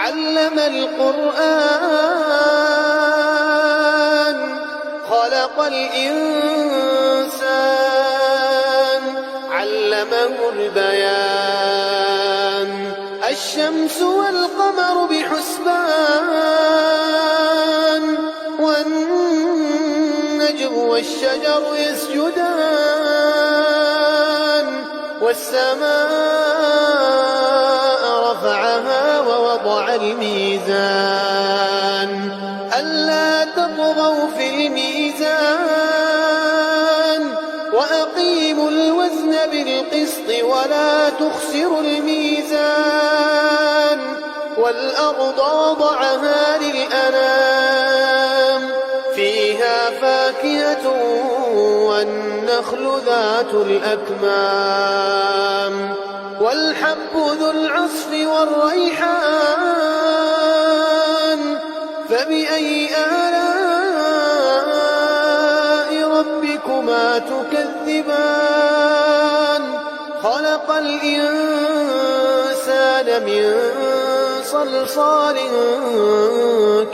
علم القرآن خلق الإنسان علمه البيان الشمس والقمر بحسبان والنجم والشجر يسجدان والسماء رفعها ووضع الميزان ألا تطغوا في الميزان وأقيموا الوزن بالقسط ولا تخسروا الميزان والأرض وضعها للأنام فيها فاكهة والنخل ذات الأكمام والحب ذو العصف والريحان فبأي آلاء ربكما تكذبان خلق الإنسان من صلصال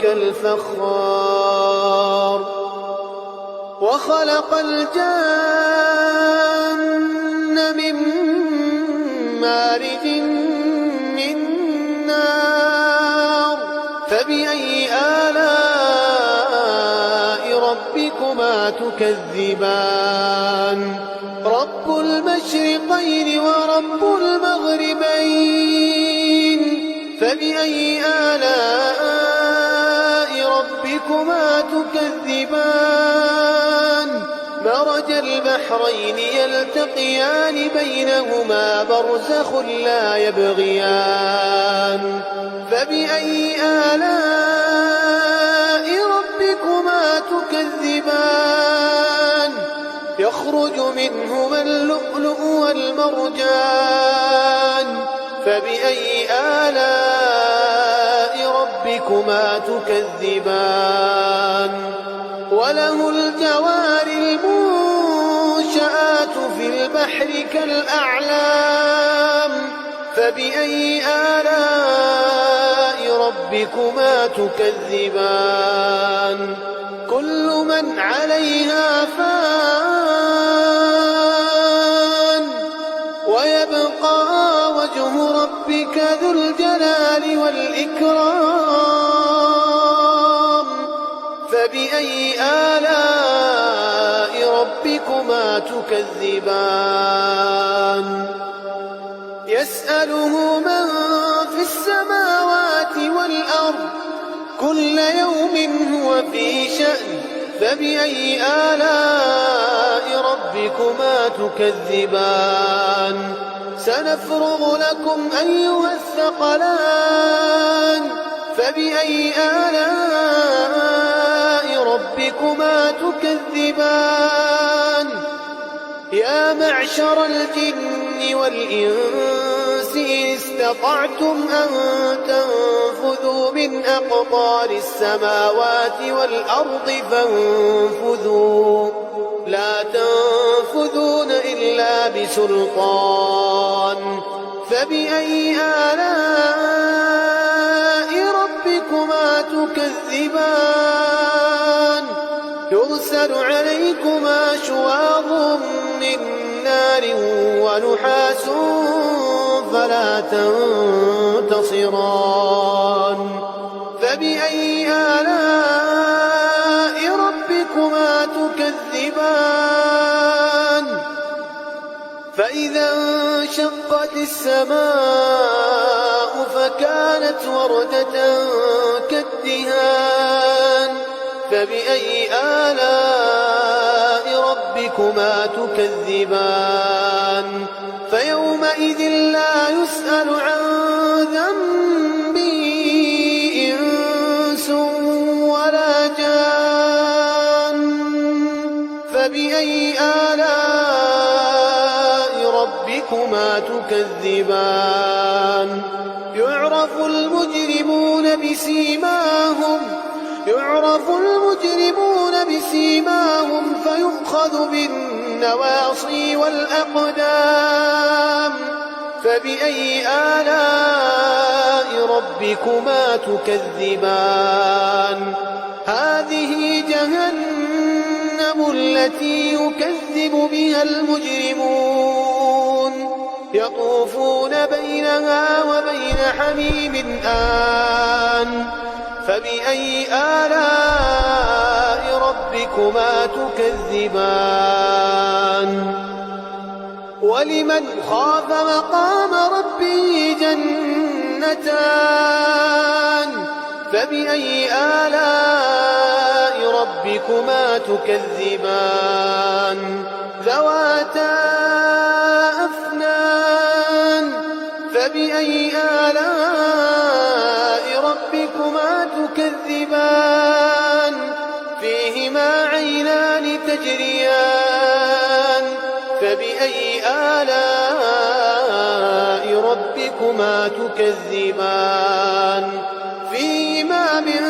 كالفخار وخلق الجن من مارج من نار فبأي آلاء ربكما تكذبان رب المشرقين ورب المغربين فبأي آلاء ربكما تكذبان مرج البحرين يلتقيان بينهما برزخ لا يبغيان فبأي آلاء ربكما تكذبان يخرج منهما اللؤلؤ والمرجان فبأي آلاء ربكما تكذبان وله الجوار المنشآت في البحر كالأعلام فبأي آلاء ربكما تكذبان كل من عليها فان ويبقى وجه ربك ذو الجلال والإكرام فبأي آلاء ربكما تكذبان يسأله من في السماوات والأرض كل يوم هو في شأن فبأي آلاء ربكما تكذبان سنفرغ لكم أيها الثقلان فبأي آلاء ربكما تكذبان يا معشر الجن والإنس إن استطعتم أن تنفذوا من أقطار السماوات والأرض فانفذوا لا تنفذون إلا بسلطان فبأي آلاء ربكما تكذبان يرسل عليكما شواظ من نار ونحاس فلا تنتصران فبأي آلاء ربكما تكذبان فإذا انشقت السماء فكانت وردة كالدهان فبأي آلاء ربكما تكذبان فيومئذ لا يسأل عن ذنبه إنس ولا جان فبأي آلاء ربكما تكذبان يعرف المجرمون بسيماهم فيؤخذ بالنواصي والأقدام فبأي آلاء ربكما تكذبان هذه جهنم التي يكذب بها المجرمون يطوفون بينها وبين حميم آن فبأي آلاء ربكما تكذبان ولمن خاف مقام ربه جنتان فبأي آلاء ربكما تكذبان ذواتا أفنان فبأي آلاء ربكما تكذبان فيهما عينان تجريان فبأي آلاء ربكما تكذبان فيهما من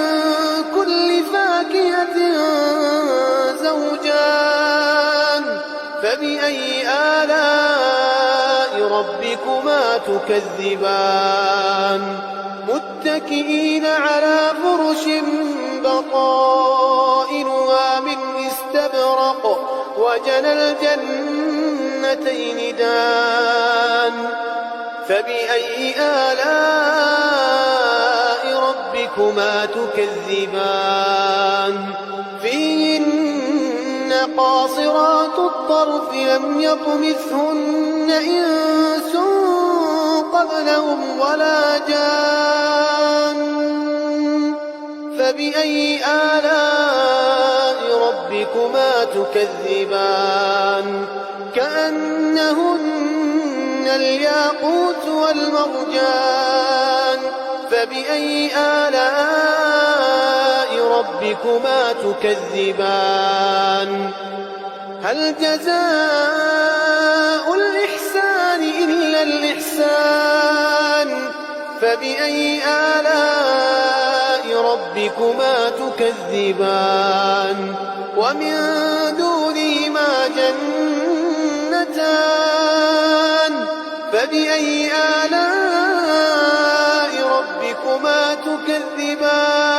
كل فاكهة زوجان فبأي آلاء ربكما تكذبان متكئين على فرش بطائنها من استبرق وجنى الجنتين دان فبأي آلاء ربكما تكذبان فيهن قاصرات الطرف لم يطمثهن إنس قبلهم ولا جان فبأي آلاء ربكما تكذبان كأنهن الياقوت والمرجان فبأي آلاء ربكما تكذبان هل جزاء الإحسان إلا الإحسان فبأي آلاء ربكما تكذبان ومن دونهما جنتان فبأي آلاء ربكما تكذبان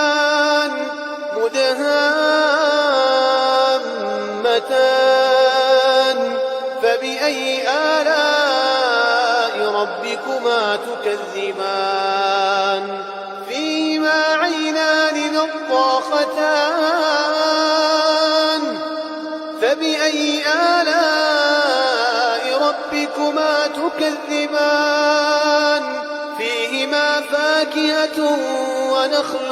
مدهامتان فبأي آلاء ربكما تكذبان فيهما عينان نضاختان فبأي آلاء ربكما تكذبان فيهما فاكهة ونخل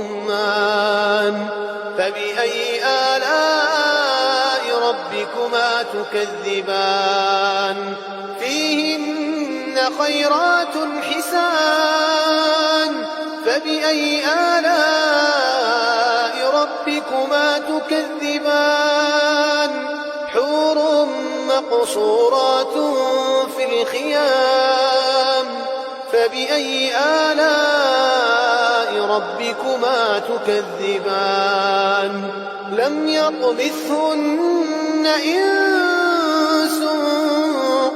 ورمان فبأي آلاء ربكما تكذبان فيهن خيرات حسان فبأي آلاء ربكما تكذبان حور مقصورات في الخيام فبأي آلاء ربكما تكذبان لم يطمثهن إنس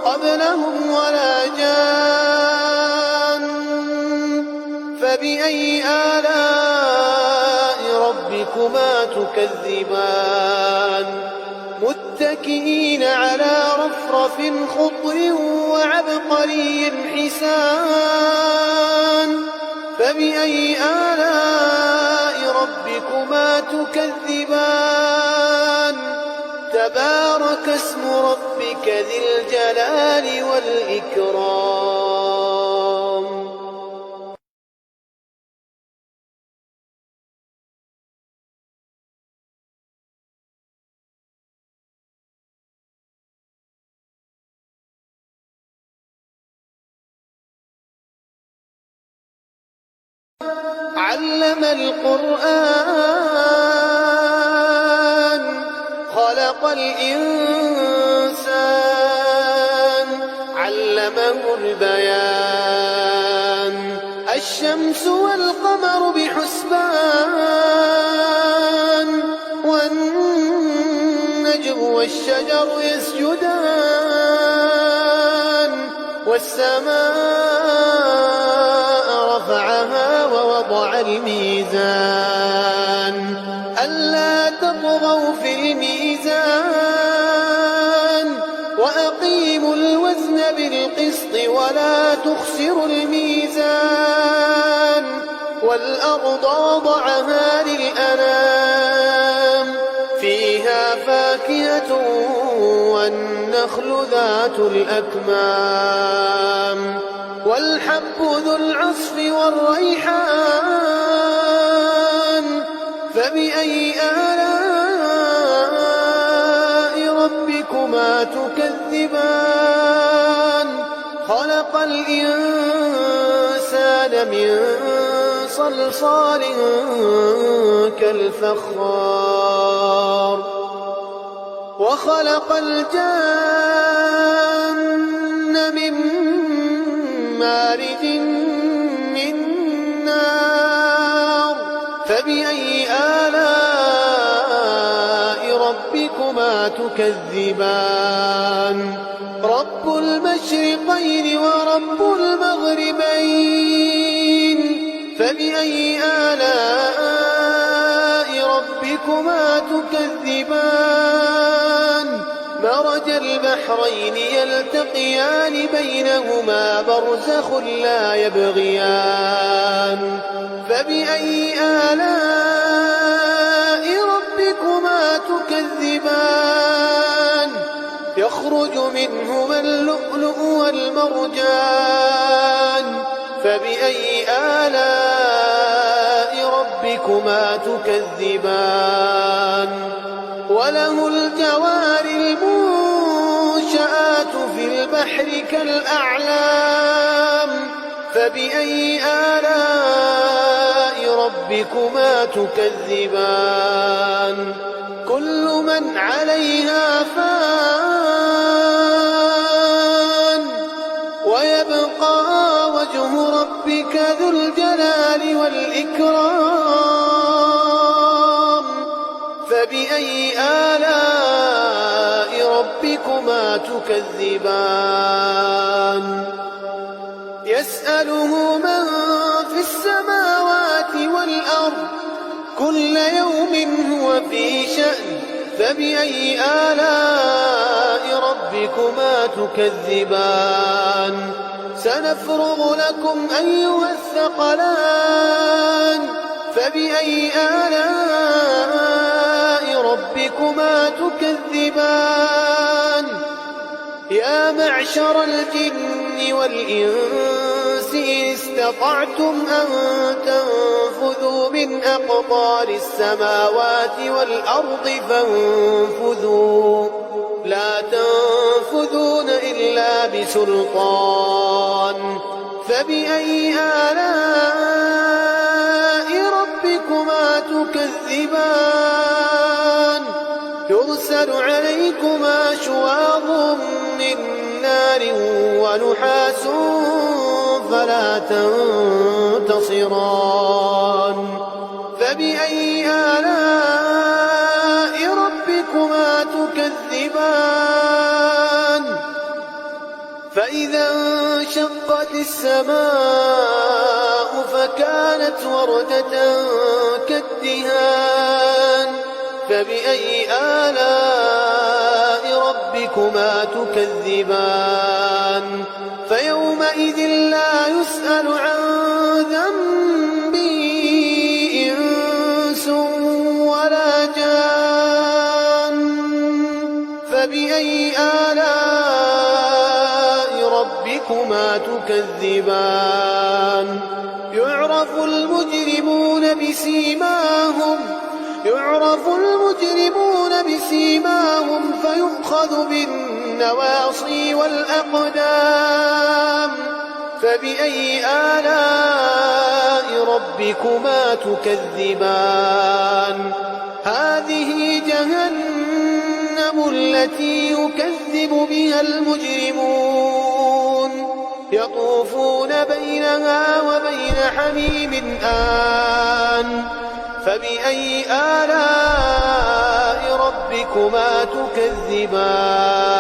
قبلهم ولا جان فبأي آلاء ربكما تكذبان متكئين على رفرف خضر وعبقري حسان فبأي آلاء ربكما تكذبان تبارك اسم ربك ذي الجلال والإكرام علم القرآن خلق الإنسان علمه البيان الشمس والقمر بحسبان والنجم والشجر يسجدان والسماء رفعها ووضع الميزان ألا تطغوا في الميزان وأقيموا الوزن بالقسط ولا تخسروا الميزان والأرض وضعها للأنام فيها فاكهة والنخل ذات الأكمام والحب ذو العصف والريحان فبأي آلاء ربكما تكذبان خلق الإنسان من صلصال كالفخار وخلق الجان من مارج من نار فبأي آلاء ربكما تكذبان رب المشرقين ورب المغربين فبأي آلاء ربكما تكذبان مرج البحرين يلتقيان بينهما برزخ لا يبغيان فبأي آلاء ربكما تكذبان يخرج منهما اللؤلؤ والمرجان فبأي آلاء ربكما تكذبان وله الجوار المنشآت في البحر كالأعلام فبأي آلاء ربكما تكذبان كل من عليها فان ويبقى وجه ربك ذو الجلال والإكرام فبأي آلاء ربكما تكذبان يسأله من في السماوات والأرض كل يوم هو في شأن فبأي آلاء ربكما تكذبان سنفرغ لكم أيها الثقلان فبأي آلاء ربكما تكذبان يا معشر الجن والإنس إن استطعتم أن تنفذوا من أقطار السماوات والأرض فانفذوا لا تنفذون إلا بسلطان فبأي آلاء ربكما تكذبان يرسل عليكما شواظ من نار ونحاس فلا تنتصران فبأي آلاء ربكما تكذبان فإذا انشقت السماء فكانت وردة كالدهان فبأي آلاء ربكما تكذبان فيومئذ لا يسأل عن ذنبه إنس ولا جان فبأي آلاء ربكما تكذبان يعرف المجرمون بسيماهم فيؤخذ بالنواصي والأقدام فبأي آلاء ربكما تكذبان هذه جهنم التي يكذب بها المجرمون يطوفون بينها وبين حميم آن فبأي آلاء ربكما تكذبان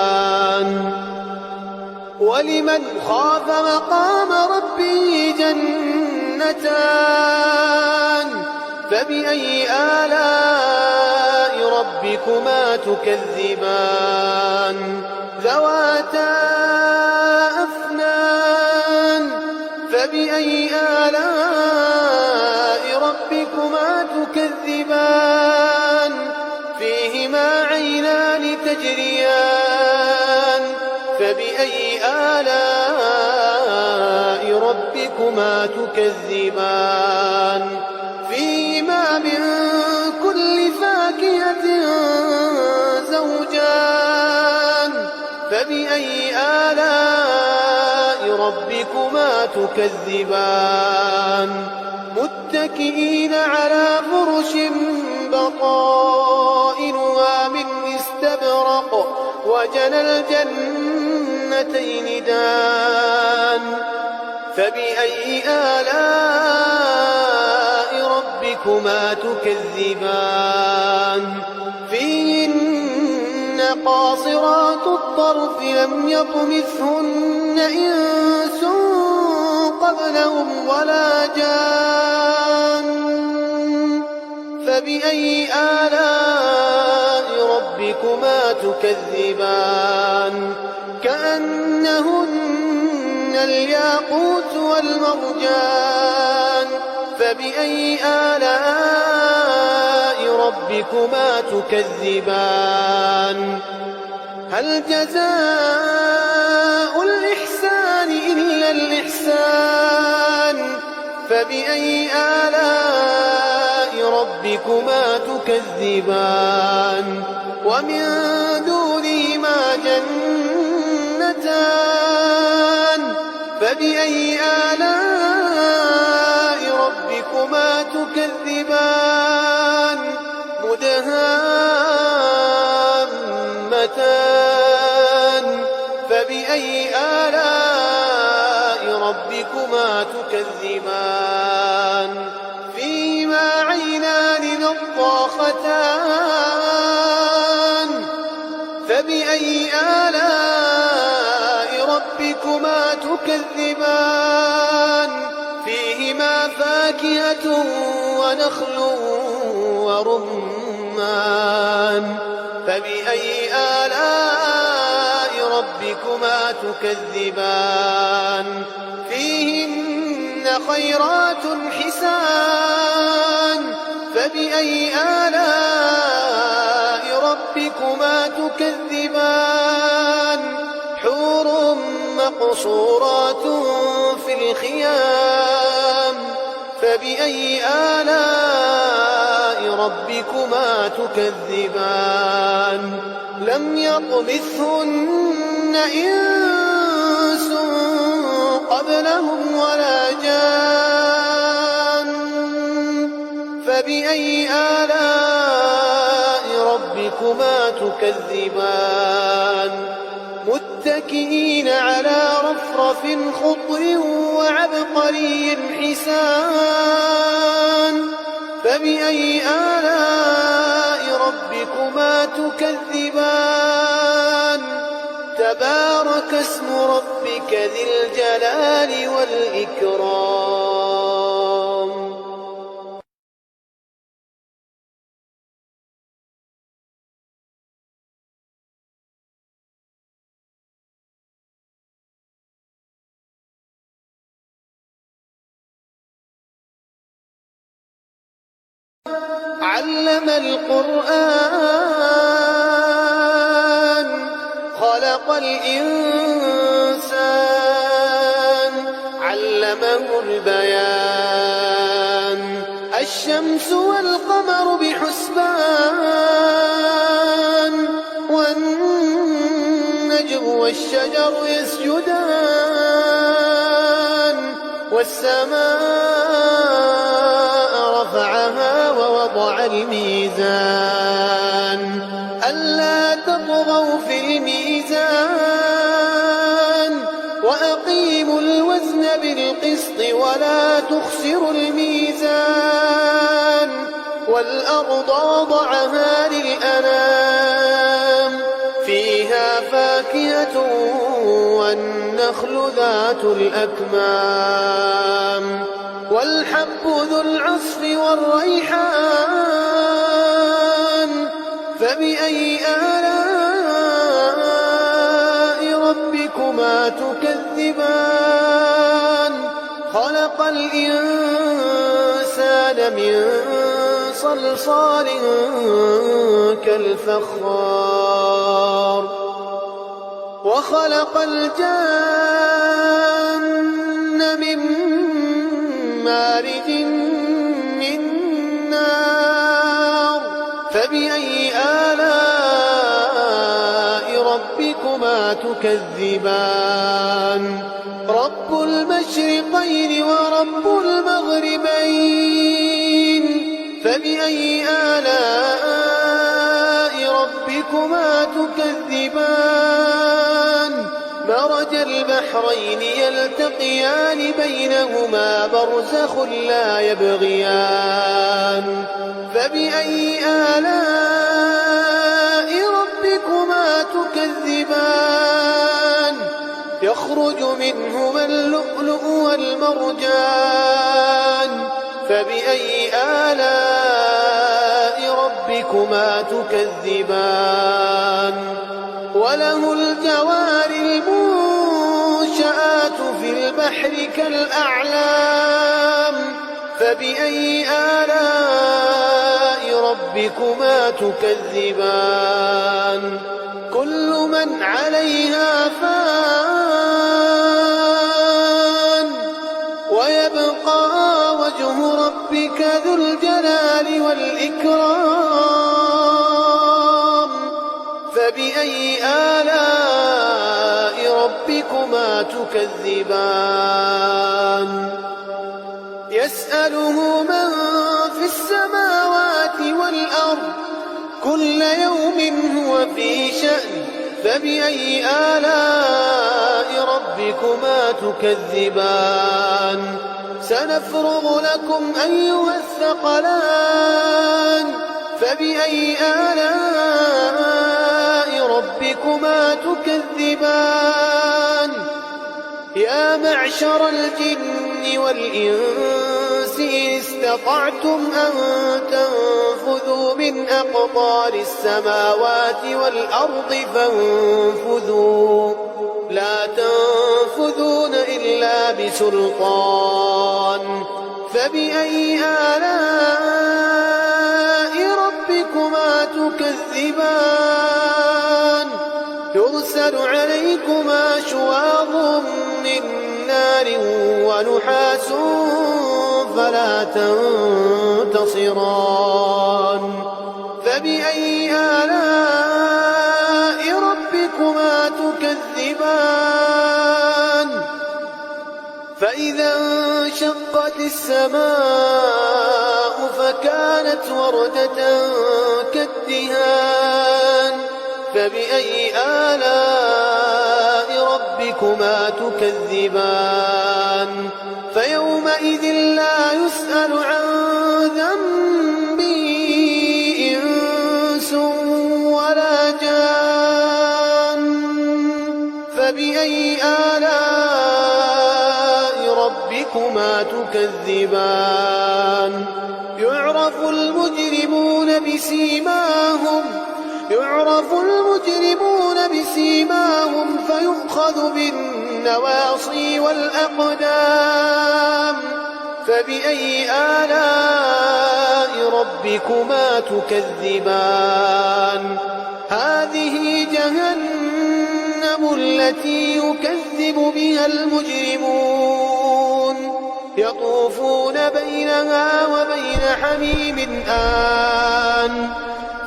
ولمن خاف مقام ربه جنتان فبأي آلاء ربكما تكذبان ذواتا أفنان فبأي آلاء ربكما تكذبان فيهما عينان تجريان فبأي آلاء ربكما تكذبان فيهما من كل فاكهة زوجان فبأي آلاء ربكما تكذبان متكئين على فرش بطائنها من استبرق وجنى الجنتين دان فبأي آلاء ربكما تكذبان فيهن قاصرات الطرف لم يطمثهن إنس قبلهم ولا جان فبأي آلاء ربكما تكذبان كأنهن الياقوت والمرجان فبأي آلاء ربكما تكذبان هل جزاء الإحسان إلا الإحسان فبأي آلاء ربكما تكذبان ومن دونهما جنتان فبأي آلاء ربكما تكذبان مدهامتان فبأي آلاء ربكما تكذبان فيهما عينان نضاختان فبأي آلاء ربكما تكذبان فيهما فاكهة ونخل ورمان فبأي آلاء ربكما تكذبان فيهن خيرات حسان فبأي آلاء ربكما تكذبان حور مقصورات في الخيام فبأي آلاء ربكما تكذبان لم يطمثهن إنس قبلهم ولا جان فبأي آلاء ربكما تكذبان متكئين على رفرف خضر وعبقري حسان فبأي آلاء ربكما تكذبان تبارك اسم ربك ذي الجلال والإكرام علم القرآن خلق الإنسان علمه البيان الشمس والقمر بحسبان والنجم والشجر يسجدان والسماء رفعها ووضع الميزان ألا تطغوا في الميزان وأقيموا الوزن بالقسط ولا تخسروا الميزان والأرض وضعها للأنام فيها فاكهة والنخل ذات الأكمام والحب ذو العصف والريحان فبأي آلاء ربكما تكذبان خلق الإنسان من صلصال كالفخار وخلق الجن من مارج من نار فبأي آلاء ربكما تكذبان رب المشرقين ورب المغربين فبأي آلاء ربكما تكذبان مرج البحرين يلتقيان بينهما برزخ لا يبغيان فبأي آلاء ربكما تكذبان يخرج منهما اللؤلؤ والمرجان فبأي آلاء ربكما تكذبان وله الجوار المنشآت في البحر كالأعلام فبأي آلاء ربكما تكذبان كل من عليها فان ويبقى وجه ربك ذو الجلال والإكرام فبأي آلاء ربكما تكذبان يسأله من في السماوات والأرض كل يوم هو في شأن فبأي آلاء ربكما تكذبان سنفرغ لكم أيها الثقلان فبأي آلاء ربكما تكذبان يا معشر الجن والإنس إن استطعتم أن تنفذوا من أقطار السماوات والأرض فانفذوا لا تنفذون إلا بسلطان فبأي آلاء ربكما تكذبان يرسل عليكما شواظ من نار ونحاس فلا تنتصران فبأي آلاء ربكما تكذبان فإذا انشقت السماء فكانت وردة كالدهان فبأي آلاء ربكما تكذبان فيومئذ لا يسأل عن ذنبه إنس ولا جان فبأي آلاء ربكما تكذبان يعرف المجرمون بسيماهم فيؤخذ بالنواصي والأقدام فبأي آلاء ربكما تكذبان هذه جهنم التي يكذب بها المجرمون يطوفون بينها وبين حميم آن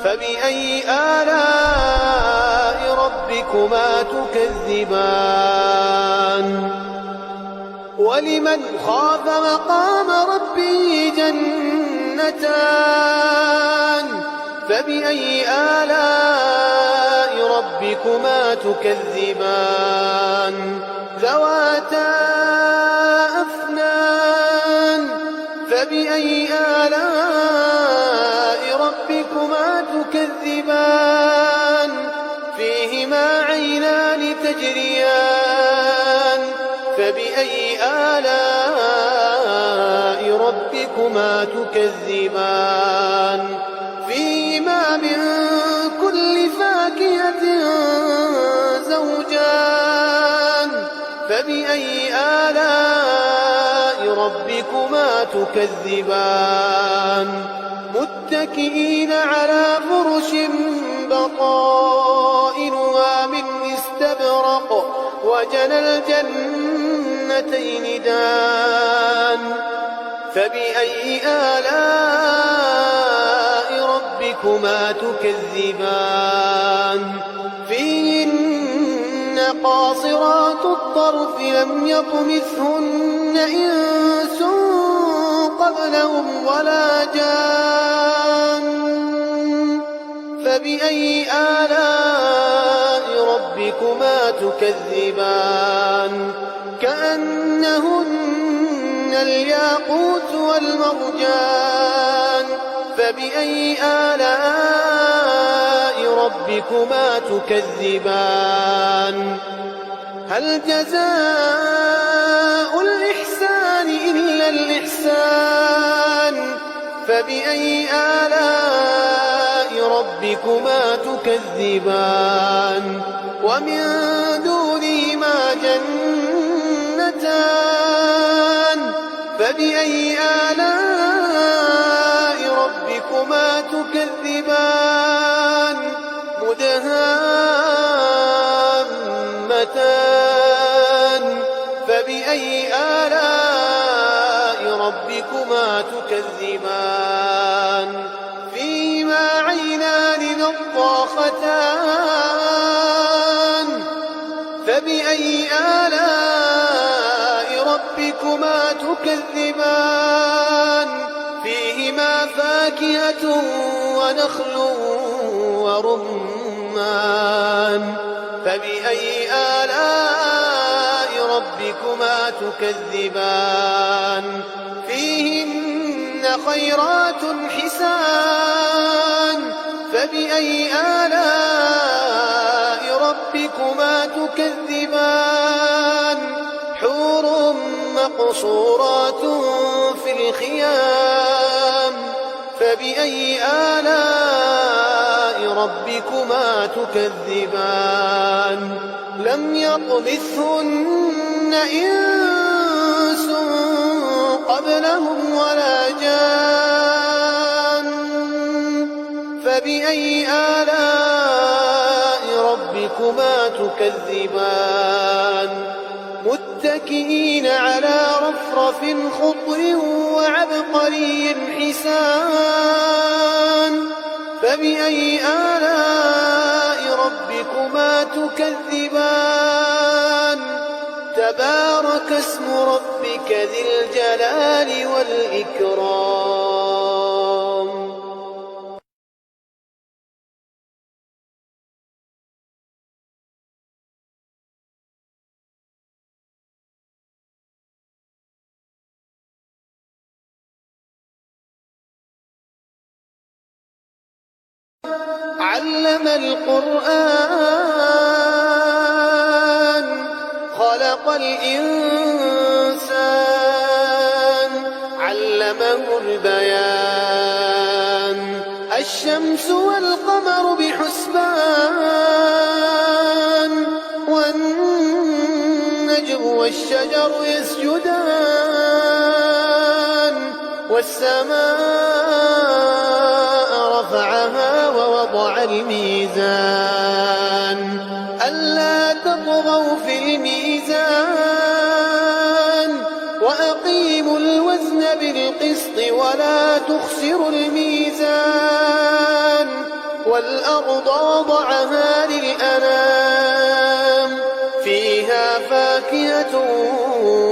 فبأي آلاء ربكما تكذبان ولمن خاف مقام ربه جنتان فبأي آلاء ربكما تكذبان ذواتا أفنان فبأي آلاء ربكما تكذبان فيهما عينان تجريان فبأي آلاء ربكما تكذبان فيهما من كل فاكهة زوجان فبأي آلاء ربكما تكذبان متكئين على فرش بطائنها من استبرق وجنى الجنتين دان فبأي آلاء ربكما تكذبان فيهن قاصرات الطرف لم يطمثهن إنس قبلهم ولا جان فبأي آلاء ربكما تكذبان كأنهن الياقوت والمرجان فبأي آلاء ربكما تكذبان هل جزاء الإحسان إلا الإحسان فبأي آلاء ربكما تكذبان ومن دونهما جنتان فبأي آلاء ربكما تكذبان مدهامتان فبأي آلاء ربكما تكذبان فيهما عينان نضاختان فبأي آلاء ربكما تكذبان فيهما فاكهة ونخل ورمان فبأي آلاء ربكما تكذبان فيهن خيرات حسان فبأي آلاء ربكما تكذبان حور مقصورات في الخيام فبأي آلاء ربكما تكذبان لم يطمثهن إنس قبلهم ولا جان فبأي آلاء ربكما تكذبان متكئين على رفرف خضر وعبقري حسان فبأي آلاء ربكما تكذبان تبارك اسم ربك ذي الجلال والإكرام علم القرآن خلق الإنسان علمه البيان الشمس والقمر بحسبان والنجم والشجر يسجدان والسماء رفعها ووضع الميزان ألا تطغوا في الميزان وأقيموا الوزن بالقسط ولا تخسروا الميزان والأرض وضعها للأنام فيها فاكهة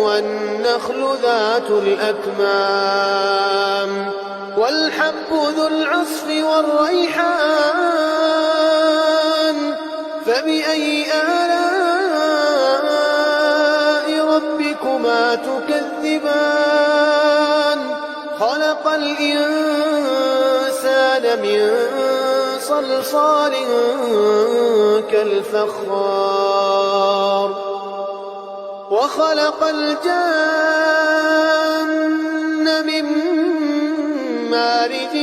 والنخل ذات الأكمام والحب ذو العصف والريحان فبأي آلاء ربكما تكذبان خلق الإنسان من صلصال كالفخار وخلق الجان من مارج